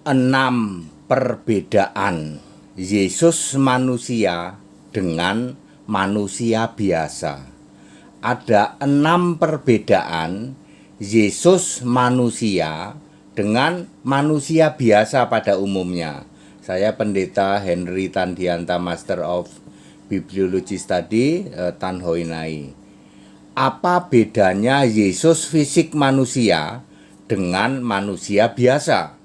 6 perbedaan Yesus manusia dengan manusia biasa. Ada 6 perbedaan Yesus manusia dengan manusia biasa pada umumnya. Saya Pendeta Henry Tandianta, Master of Bibliology Study, Tan Hoi Nai. Apa bedanya Yesus fisik manusia dengan manusia biasa?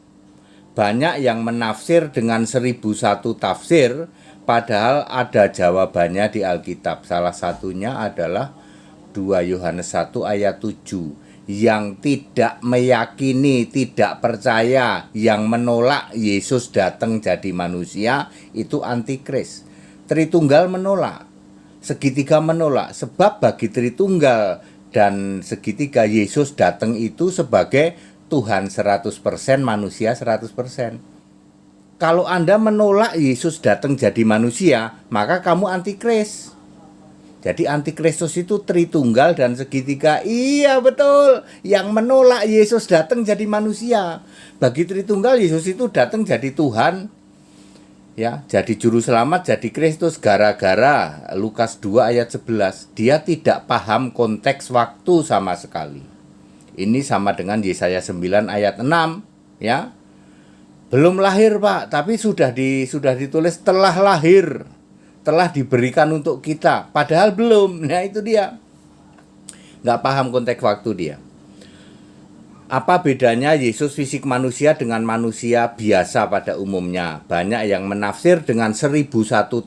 Banyak yang menafsir dengan 1001 tafsir, padahal ada jawabannya di Alkitab. Salah satunya adalah 2 Yohanes 1 ayat 7. Yang tidak meyakini, tidak percaya, yang menolak Yesus datang jadi manusia, itu antikris. Tritunggal menolak, segitiga menolak. Sebab bagi Tritunggal dan segitiga, Yesus datang itu sebagai Tuhan 100%, manusia 100%. Kalau Anda menolak Yesus datang jadi manusia, maka kamu antikris. Jadi antikristus itu Tritunggal dan segitiga. Iya betul, yang menolak Yesus datang jadi manusia. Bagi Tritunggal, Yesus itu datang jadi Tuhan, ya, jadi juru selamat, jadi Kristus. Gara-gara Lukas 2 ayat 11, dia tidak paham konteks waktu sama sekali. Ini sama dengan Yesaya 9 ayat 6, ya. Belum lahir, Pak, tapi sudah ditulis telah lahir, telah diberikan untuk kita, padahal belum. Nah, itu dia. Nggak paham konteks waktu dia. Apa bedanya Yesus fisik manusia dengan manusia biasa pada umumnya? Banyak yang menafsir dengan 1001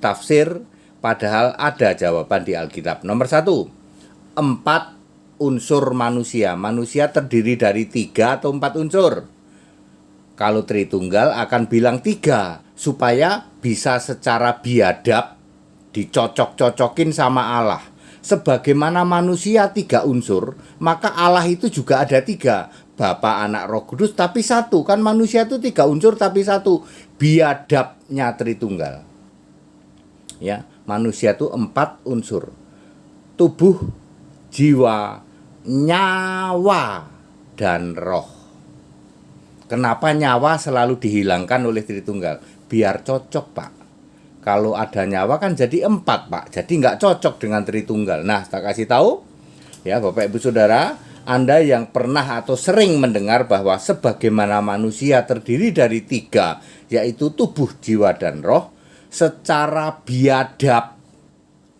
tafsir, padahal ada jawaban di Alkitab. Nomor 1, 4 unsur manusia. Manusia terdiri dari 3 atau 4 unsur. Kalau Tritunggal akan bilang 3, supaya bisa secara biadab dicocok-cocokin sama Allah. Sebagaimana manusia 3 unsur, maka Allah itu juga ada 3. Bapa, Anak, Roh Kudus, tapi 1. Kan manusia itu 3 unsur tapi 1. Biadabnya Tritunggal, ya, manusia itu 4 unsur. Tubuh, jiwa, nyawa, dan roh. Kenapa nyawa selalu dihilangkan oleh Tritunggal? Biar cocok, Pak. Kalau ada nyawa kan jadi 4, Pak. Jadi nggak cocok dengan Tritunggal. Nah, saya kasih tahu, ya Bapak Ibu Saudara, Anda yang pernah atau sering mendengar bahwa sebagaimana manusia terdiri dari 3, yaitu tubuh, jiwa, dan roh, secara biadab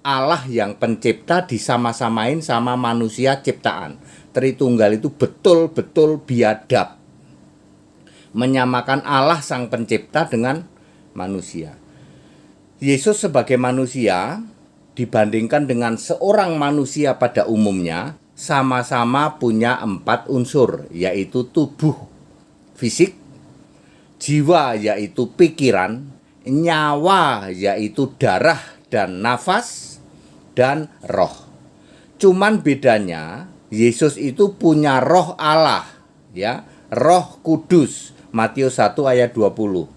Allah yang pencipta disama-samain sama manusia ciptaan. Tritunggal itu betul-betul biadab, menyamakan Allah sang pencipta dengan manusia. Yesus sebagai manusia dibandingkan dengan seorang manusia pada umumnya sama-sama punya 4 unsur, yaitu tubuh fisik, jiwa yaitu pikiran, nyawa yaitu darah dan nafas, dan roh. Cuman bedanya Yesus itu punya roh Allah, ya, Roh Kudus, Matius 1 ayat 20.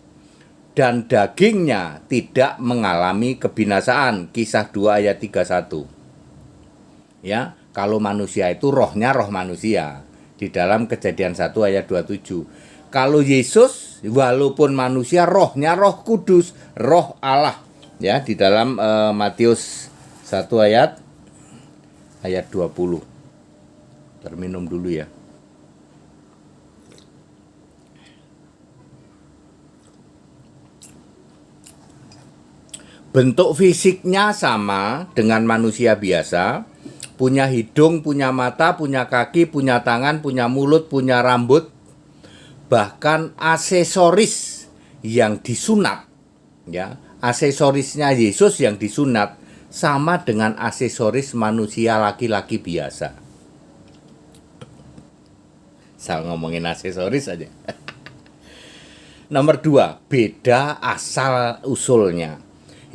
Dan dagingnya tidak mengalami kebinasaan, Kisah 2 ayat 31. Ya, kalau manusia itu rohnya roh manusia di dalam Kejadian 1 ayat 27. Kalau Yesus walaupun manusia, rohnya Roh Kudus, roh Allah, ya, di dalam Matius 1 ayat 20. Terminum dulu ya. Bentuk fisiknya sama dengan manusia biasa, punya hidung, punya mata, punya kaki, punya tangan, punya mulut, punya rambut. Bahkan aksesoris yang disunat, ya, aksesorisnya Yesus yang disunat sama dengan aksesoris manusia laki-laki biasa. Saya ngomongin aksesoris aja. Nomor 2, beda asal usulnya.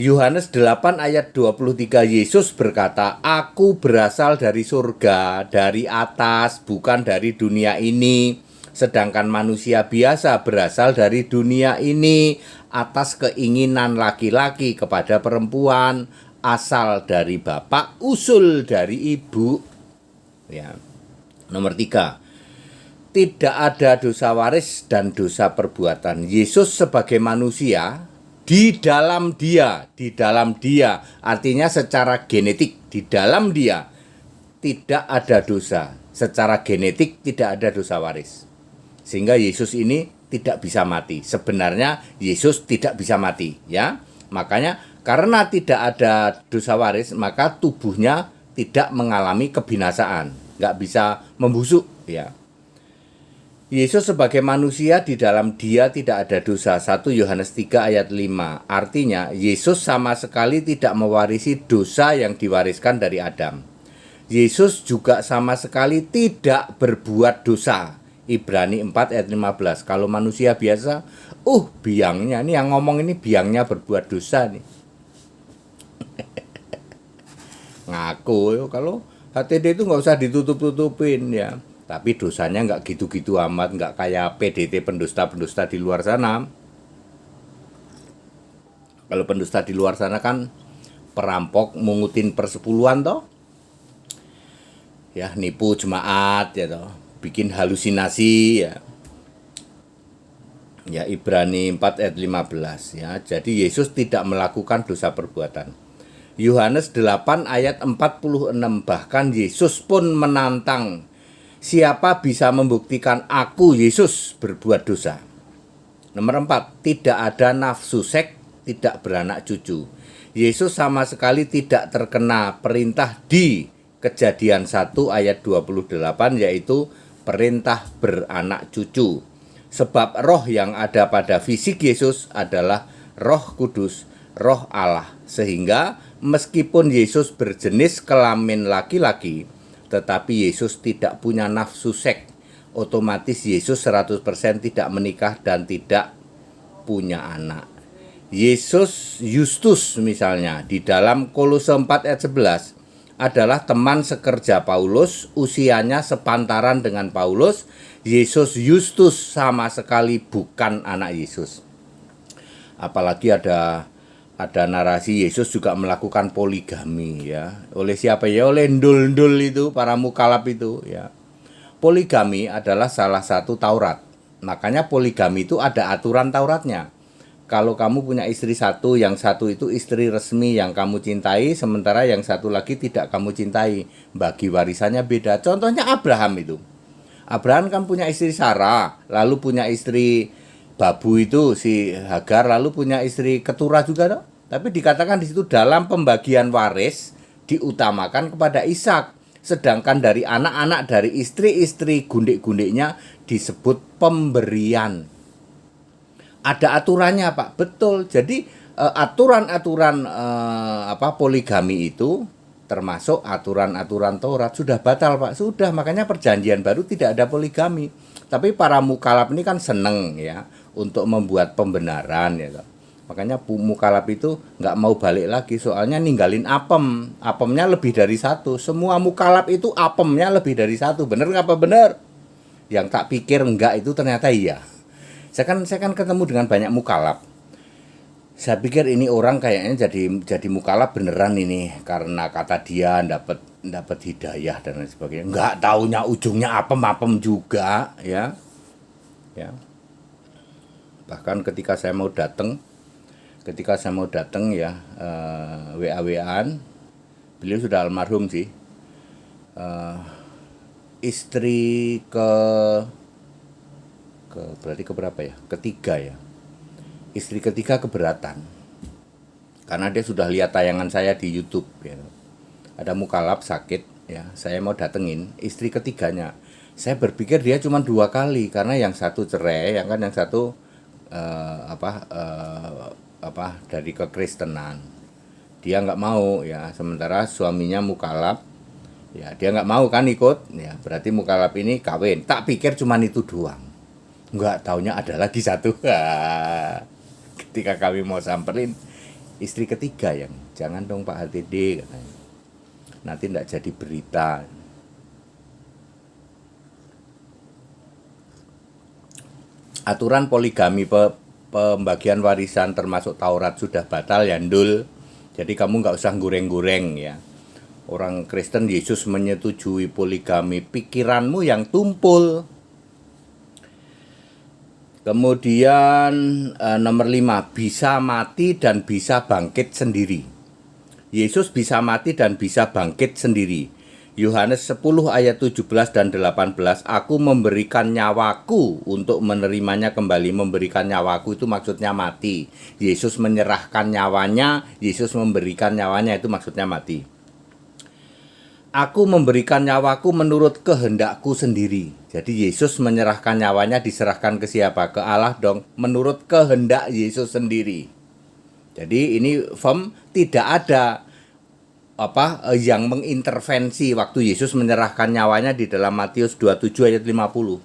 Yohanes 8 ayat 23, Yesus berkata, "Aku berasal dari surga, dari atas, bukan dari dunia ini. Sedangkan manusia biasa berasal dari dunia ini, atas keinginan laki-laki kepada perempuan, asal dari bapak, usul dari ibu." Ya. Nomor 3, tidak ada dosa waris dan dosa perbuatan. Yesus sebagai manusia di dalam dia, artinya secara genetik di dalam dia tidak ada dosa. Secara genetik tidak ada dosa waris. Sehingga Yesus ini tidak bisa mati. Sebenarnya Yesus tidak bisa mati, ya. Makanya karena tidak ada dosa waris, maka tubuhnya tidak mengalami kebinasaan, nggak bisa membusuk, ya. Yesus sebagai manusia di dalam dia tidak ada dosa. 1 Yohanes 3 ayat 5. Artinya Yesus sama sekali tidak mewarisi dosa yang diwariskan dari Adam. Yesus juga sama sekali tidak berbuat dosa. Ibrani 4 ayat 15. Kalau manusia biasa, biangnya, ini yang ngomong ini biangnya berbuat dosa nih. Ngaku, kalau HTD itu nggak usah ditutup-tutupin, ya. Tapi dosanya nggak gitu-gitu amat, nggak kayak PDT pendusta-pendusta di luar sana. Kalau pendusta di luar sana kan perampok, mungutin persepuluhan toh, ya, nipu jemaat, ya toh, bikin halusinasi, ya. Ya, Ibrani 4 ayat 15, ya. Jadi Yesus tidak melakukan dosa perbuatan. Yohanes 8 ayat 46, bahkan Yesus pun menantang, siapa bisa membuktikan aku Yesus berbuat dosa? Nomor 4, tidak ada nafsu seks, tidak beranak cucu. Yesus sama sekali tidak terkena perintah di Kejadian 1 ayat 28, yaitu perintah beranak cucu. Sebab roh yang ada pada fisik Yesus adalah Roh Kudus, Roh Allah. Sehingga meskipun Yesus berjenis kelamin laki-laki, tetapi Yesus tidak punya nafsu seks. Otomatis Yesus 100% tidak menikah dan tidak punya anak. Yesus Justus misalnya di dalam Kolose 4 ayat 11 adalah teman sekerja Paulus, usianya sepantaran dengan Paulus. Yesus Justus sama sekali bukan anak Yesus. Apalagi ada narasi Yesus juga melakukan poligami, ya. Oleh siapa ya? Oleh ndul-ndul itu, para mukalaf itu, ya. Poligami adalah salah satu Taurat. Makanya poligami itu ada aturan Tauratnya. Kalau kamu punya istri satu, yang satu itu istri resmi yang kamu cintai, sementara yang satu lagi tidak kamu cintai, bagi warisannya beda. Contohnya Abraham itu. Abraham kan punya istri Sarah, lalu punya istri Babu itu si Hagar, lalu punya istri Keturah juga toh. Tapi dikatakan di situ dalam pembagian waris diutamakan kepada Ishak, sedangkan dari anak-anak dari istri-istri gundik-gundiknya disebut pemberian. Ada aturannya, Pak. Betul. Jadi aturan-aturan poligami itu termasuk aturan-aturan Taurat sudah batal, Pak. Sudah, makanya perjanjian baru tidak ada poligami. Tapi para mukalaf ini kan seneng, ya, untuk membuat pembenaran, ya. Makanya mukalaf itu nggak mau balik lagi, soalnya ninggalin apemnya lebih dari satu. Semua mukalaf itu apemnya lebih dari satu. Bener nggak apa bener? Yang tak pikir enggak itu ternyata iya. Saya kan ketemu dengan banyak mukalaf. Saya pikir ini orang kayaknya jadi mukalaf beneran ini karena kata dia dapat hidayah dan lain sebagainya. Enggak taunya ujungnya apem juga, ya. Ya. Bahkan ketika saya mau datang ya, WA-WAan, beliau sudah almarhum sih. Istri berarti keberapa ya? Ketiga ya. Istri ketiga keberatan. Karena dia sudah lihat tayangan saya di YouTube, ya. Ada mukalaf sakit, ya. Saya mau datengin istri ketiganya. Saya berpikir dia cuma 2 kali karena yang satu cerai, yang satu dari kekristenan. Dia nggak mau, ya. Sementara suaminya mukalaf, ya, dia nggak mau kan ikut, ya. Berarti mukalaf ini kawin. Tak pikir cuma itu doang. Nggak taunya ada lagi satu. Ketika kami mau samperin istri ketiga, yang jangan dong Pak HTD katanya, nanti nggak jadi berita. Aturan poligami pembagian warisan termasuk Taurat sudah batal, ya ndul. Jadi kamu nggak usah goreng-goreng, ya. Orang Kristen Yesus menyetujui poligami, pikiranmu yang tumpul. Kemudian nomor 5, bisa mati dan bisa bangkit sendiri. Yesus bisa mati dan bisa bangkit sendiri. Yohanes 10 ayat 17 dan 18, aku memberikan nyawaku untuk menerimanya kembali. Memberikan nyawaku itu maksudnya mati. Yesus menyerahkan nyawanya, Yesus memberikan nyawanya, itu maksudnya mati. Aku memberikan nyawaku menurut kehendakku sendiri. Jadi Yesus menyerahkan nyawanya, diserahkan ke siapa? Ke Allah dong, menurut kehendak Yesus sendiri. Jadi ini tidak ada yang mengintervensi waktu Yesus menyerahkan nyawanya di dalam Matius 27 ayat 50.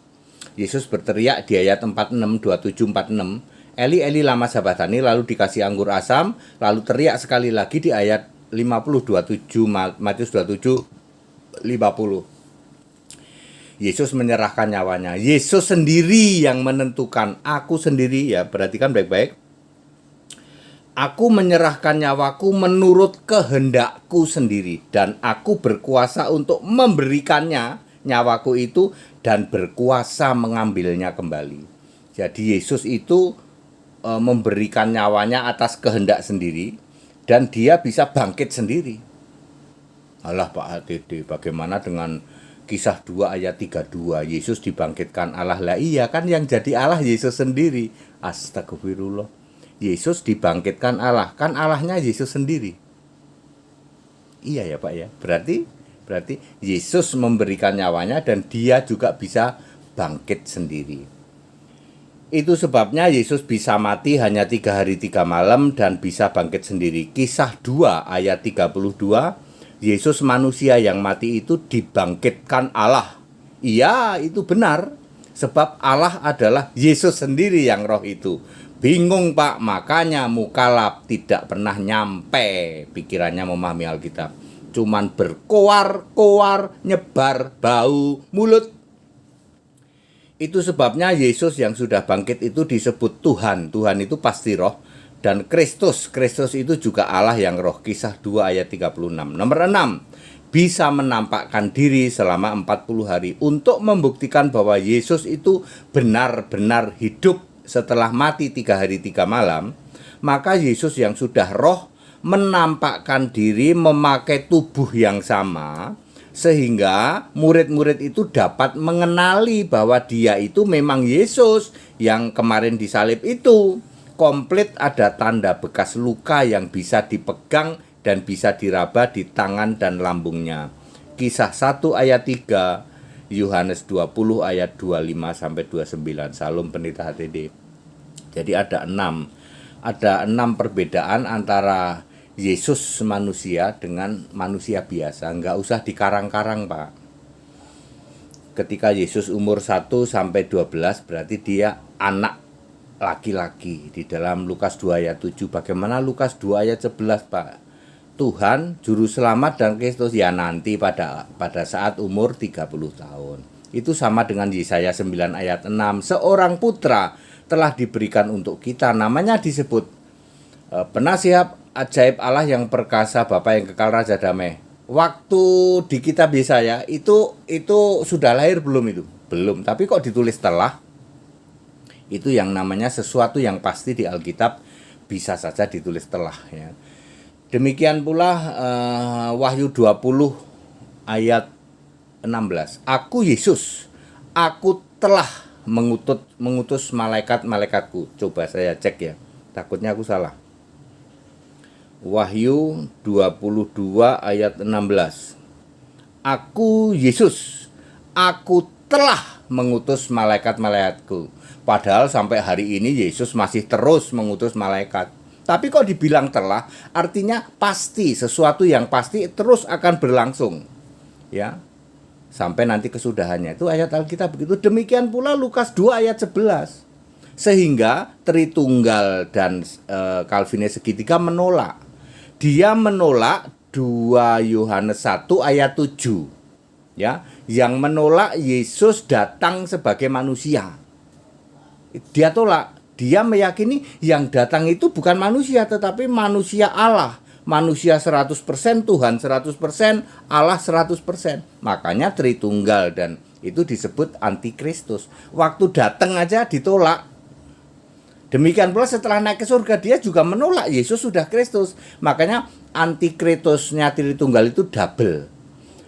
Yesus berteriak di ayat 46, 27, 46, Eli Eli lama sabachthani, lalu dikasih anggur asam, lalu teriak sekali lagi di ayat 50, 27, Matius 27 50. Yesus menyerahkan nyawanya. Yesus sendiri yang menentukan. Aku sendiri, ya, perhatikan baik-baik. Aku menyerahkan nyawaku menurut kehendakku sendiri, dan aku berkuasa untuk memberikannya, nyawaku itu, dan berkuasa mengambilnya kembali. Jadi Yesus itu memberikan nyawanya atas kehendak sendiri, dan dia bisa bangkit sendiri. Allah Pak HTD, bagaimana dengan Kisah 2 ayat 32, Yesus dibangkitkan Allah. Lah iya kan, yang jadi Allah Yesus sendiri. Astagfirullah. Yesus dibangkitkan Allah, kan Allahnya Yesus sendiri. Iya ya Pak ya. Berarti Yesus memberikan nyawanya dan dia juga bisa bangkit sendiri. Itu sebabnya Yesus bisa mati hanya 3 hari 3 malam dan bisa bangkit sendiri. Kisah 2 ayat 32, Yesus manusia yang mati itu dibangkitkan Allah. Iya, itu benar. Sebab Allah adalah Yesus sendiri yang roh itu. Bingung Pak, makanya mukalaf tidak pernah nyampe pikirannya memahami Alkitab. Cuman berkoar-koar, nyebar bau mulut. Itu sebabnya Yesus yang sudah bangkit itu disebut Tuhan. Tuhan itu pasti roh. Dan Kristus itu juga Allah yang roh. Kisah 2 ayat 36. Nomor 6, bisa menampakkan diri selama 40 hari untuk membuktikan bahwa Yesus itu benar-benar hidup setelah mati 3 hari 3 malam. Maka Yesus yang sudah roh menampakkan diri memakai tubuh yang sama, sehingga murid-murid itu dapat mengenali bahwa dia itu memang Yesus yang kemarin disalib itu. Komplit ada tanda bekas luka yang bisa dipegang dan bisa diraba di tangan dan lambungnya. Kisah 1 ayat 3, Yohanes 20 ayat 25 sampai 29. Salam Pendeta HTD. Jadi ada 6 perbedaan antara Yesus manusia dengan manusia biasa. Enggak usah dikarang-karang Pak. Ketika Yesus umur 1 sampai 12 berarti dia anak laki-laki. Di dalam Lukas 2 ayat 7, bagaimana Lukas 2 ayat 11 Pak? Tuhan juru selamat dan Kristus ya nanti pada saat umur 30 tahun. Itu sama dengan Yesaya 9 ayat 6, seorang putra telah diberikan untuk kita, namanya disebut penasihat ajaib Allah yang perkasa, Bapa yang kekal, Raja damai. Waktu di kitab Yesaya itu sudah lahir belum itu? Belum, tapi kok ditulis telah? Itu yang namanya sesuatu yang pasti di Alkitab bisa saja ditulis telah ya. Demikian pula Wahyu 20 ayat 16. Aku Yesus, aku telah mengutus malaikat-malaikatku. Coba saya cek ya, takutnya aku salah. Wahyu 22 ayat 16. Aku Yesus, aku telah mengutus malaikat-malaikatku. Padahal sampai hari ini Yesus masih terus mengutus malaikat. Tapi kok dibilang telah, artinya pasti, sesuatu yang pasti terus akan berlangsung. Ya. Sampai nanti kesudahannya. Itu ayat Alkitab begitu. Demikian pula Lukas 2 ayat 11. Sehingga Tritunggal dan Calvinis segitiga menolak. Dia menolak 2 Yohanes 1 ayat 7. Ya, yang menolak Yesus datang sebagai manusia. Dia tolak, dia meyakini yang datang itu bukan manusia tetapi manusia Allah, manusia 100%, Tuhan 100%, Allah 100%. Makanya Tritunggal dan itu disebut antikristus. Waktu datang aja ditolak, Demikian pula setelah naik ke surga dia juga menolak Yesus sudah Kristus. Makanya antikritusnya Tritunggal itu double.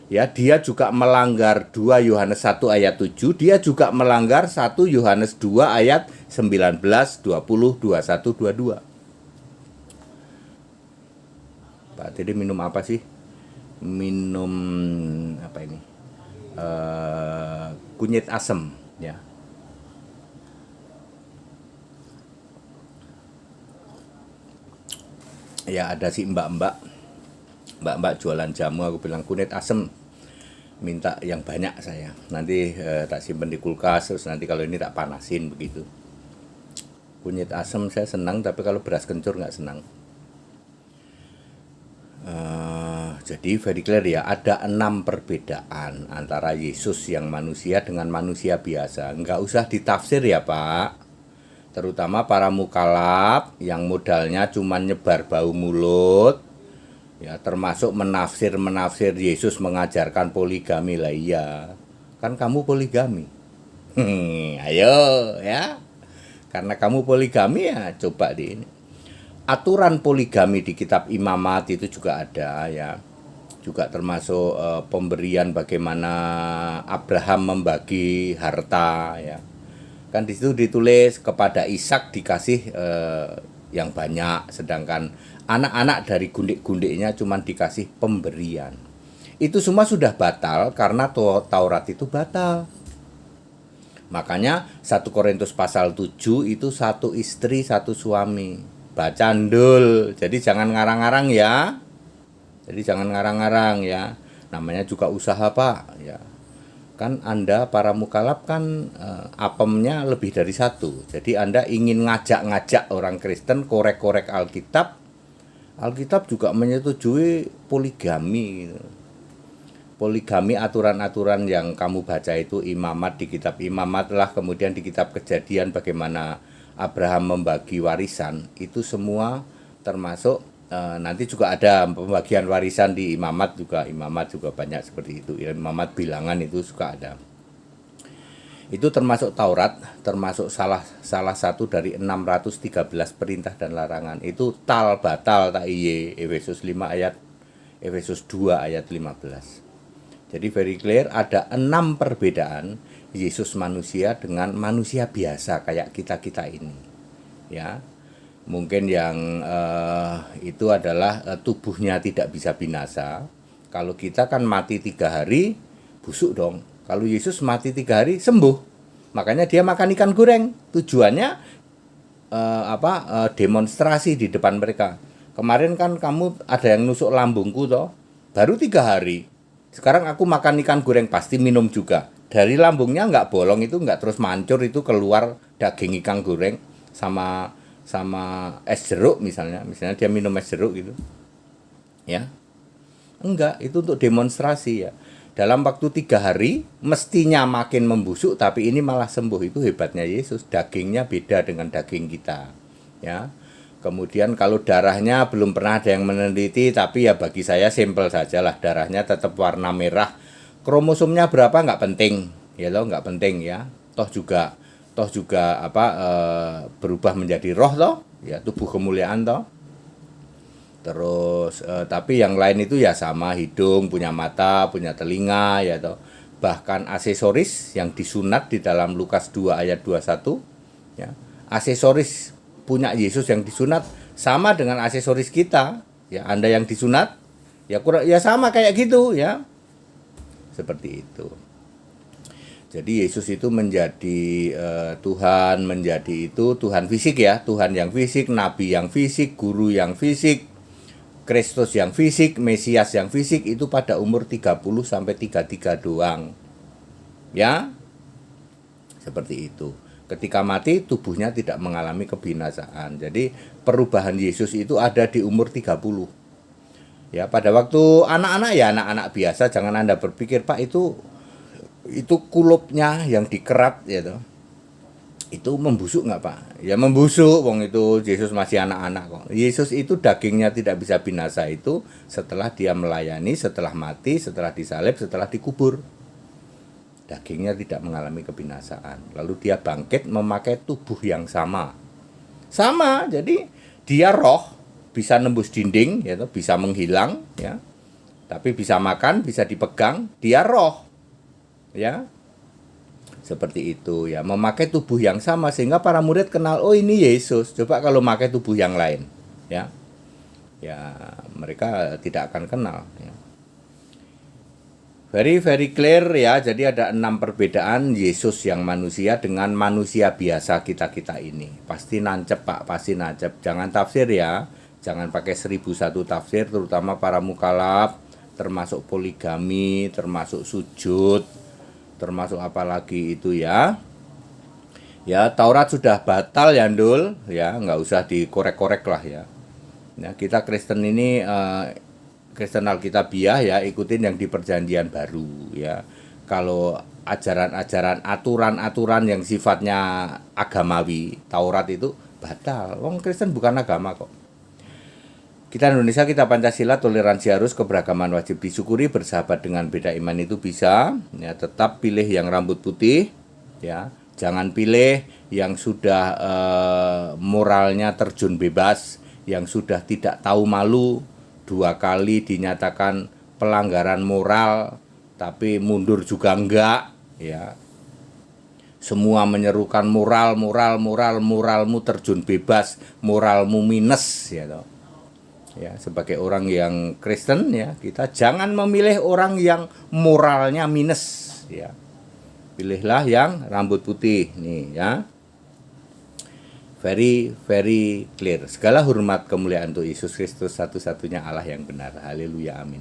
Ya, dia juga melanggar 2 Yohanes 1 ayat 7, dia juga melanggar 1 Yohanes 2 ayat 19, 20, 21, 22. Pak Tede minum apa sih? Minum apa ini? Kunyit asem, ya. Ya ada si mbak-mbak jualan jamu, aku bilang kunyit asem, minta yang banyak saya, nanti tak simpen di kulkas, terus nanti kalau ini tak panasin begitu. Kunyit asem saya senang, tapi kalau beras kencur nggak senang. Jadi very clear ya, ada 6 perbedaan antara Yesus yang manusia dengan manusia biasa. Nggak usah ditafsir ya Pak, terutama para mukalaf yang modalnya cuma nyebar bau mulut, ya, termasuk menafsir Yesus mengajarkan poligami. Lah iya, kan kamu poligami. Ayo ya, karena kamu poligami ya coba di ini. Aturan poligami di kitab Imamat itu juga ada ya, juga termasuk pemberian bagaimana Abraham membagi harta ya. Kan di situ ditulis kepada Ishak dikasih yang banyak, sedangkan anak-anak dari gundik-gundiknya cuma dikasih pemberian. Itu semua sudah batal karena Taurat itu batal. Makanya 1 Korintus pasal 7 itu 1 istri 1 suami. Baca ndul. Jadi jangan ngarang-ngarang ya. Namanya juga usaha Pak ya. Kan Anda para mukalaf kan apemnya lebih dari 1. Jadi Anda ingin ngajak-ngajak orang Kristen korek-korek Alkitab. Alkitab juga menyetujui poligami. Poligami, aturan-aturan yang kamu baca itu Imamat, di kitab Imamat lah, kemudian di kitab Kejadian bagaimana Abraham membagi warisan, itu semua termasuk. Nanti juga ada pembagian warisan di Imamat juga banyak seperti itu. Imamat bilangan itu suka ada. Itu termasuk Taurat, termasuk salah satu dari 613 perintah dan larangan. Itu batal tak iye, Efesus 2 ayat 15. Jadi very clear, ada 6 perbedaan Yesus manusia dengan manusia biasa kayak kita ini. Ya. Mungkin yang itu adalah tubuhnya tidak bisa binasa. Kalau kita kan mati 3 hari busuk dong. Kalau Yesus mati 3 hari sembuh. Makanya dia makan ikan goreng. Tujuannya demonstrasi di depan mereka. Kemarin kan kamu ada yang nusuk lambungku toh, baru 3 hari. Sekarang aku makan ikan goreng, pasti minum juga. Dari lambungnya nggak bolong itu, nggak terus mancur itu keluar daging ikan goreng sama es jeruk misalnya dia minum es jeruk gitu ya, enggak, itu untuk demonstrasi ya. Dalam waktu 3 hari mestinya makin membusuk, tapi ini malah sembuh. Itu hebatnya Yesus, dagingnya beda dengan daging kita ya. Kemudian kalau darahnya belum pernah ada yang meneliti, tapi ya bagi saya simpel saja lah, darahnya tetap warna merah. Kromosomnya berapa nggak penting ya loh, nggak penting ya, toh juga berubah menjadi roh toh ya, tubuh kemuliaan toh. Terus tapi yang lain itu ya sama, hidung, punya mata, punya telinga ya toh. Bahkan aksesoris yang disunat di dalam Lukas 2 ayat 21 ya, aksesoris punya Yesus yang disunat sama dengan aksesoris kita ya. Anda yang disunat ya sama kayak gitu ya, seperti itu. Jadi Yesus itu menjadi Tuhan, menjadi itu Tuhan fisik ya, Tuhan yang fisik, Nabi yang fisik, Guru yang fisik, Kristus yang fisik, Mesias yang fisik, itu pada umur 30 sampai 33 doang. Ya, seperti itu. Ketika mati tubuhnya tidak mengalami kebinasaan. Jadi perubahan Yesus itu ada di umur 30. Ya, pada waktu anak-anak ya anak-anak biasa, jangan Anda berpikir Pak itu kulupnya yang dikerat ya toh, itu membusuk nggak Pak? Ya membusuk, wong itu Yesus masih anak-anak kok. Yesus itu dagingnya tidak bisa binasa itu setelah dia melayani, setelah mati, setelah disalib, setelah dikubur. Dagingnya tidak mengalami kebinasaan. Lalu dia bangkit memakai tubuh yang sama. Sama, jadi dia roh, bisa nembus dinding, ya, bisa menghilang, ya, tapi bisa makan, bisa dipegang, dia roh, ya, seperti itu ya, memakai tubuh yang sama sehingga para murid kenal, oh ini Yesus. Coba kalau memakai tubuh yang lain, ya, ya mereka tidak akan kenal. Ya. Very clear ya. Jadi ada 6 perbedaan Yesus yang manusia dengan manusia biasa kita ini. Pasti nancep Pak, pasti nancep. Jangan tafsir ya. Jangan pakai 1001 tafsir, terutama para mukalaf, termasuk poligami, termasuk sujud, termasuk apa lagi itu ya. Ya, Taurat sudah batal ya, Ndul. Ya, nggak usah dikorek-korek lah ya. Ya, kita Kristen ini Kristen Alkitabiah ya, ikutin yang di perjanjian baru ya. Kalau ajaran-ajaran, aturan-aturan yang sifatnya agamawi, Taurat itu batal. Wong Kristen bukan agama kok. Kita Indonesia, kita Pancasila, toleransi harus, keberagaman wajib disyukuri, bersahabat dengan beda iman itu bisa. Ya, tetap pilih yang rambut putih ya. Jangan pilih yang sudah moralnya terjun bebas, yang sudah tidak tahu malu, 2 kali dinyatakan pelanggaran moral tapi mundur juga enggak ya. Semua menyerukan moralmu terjun bebas, moralmu minus ya toh. Ya, sebagai orang yang Kristen ya, kita jangan memilih orang yang moralnya minus ya. Pilihlah yang rambut putih nih ya. Very clear. Segala hormat kemuliaan untuk Yesus Kristus, satu-satunya Allah yang benar. Haleluya, amin.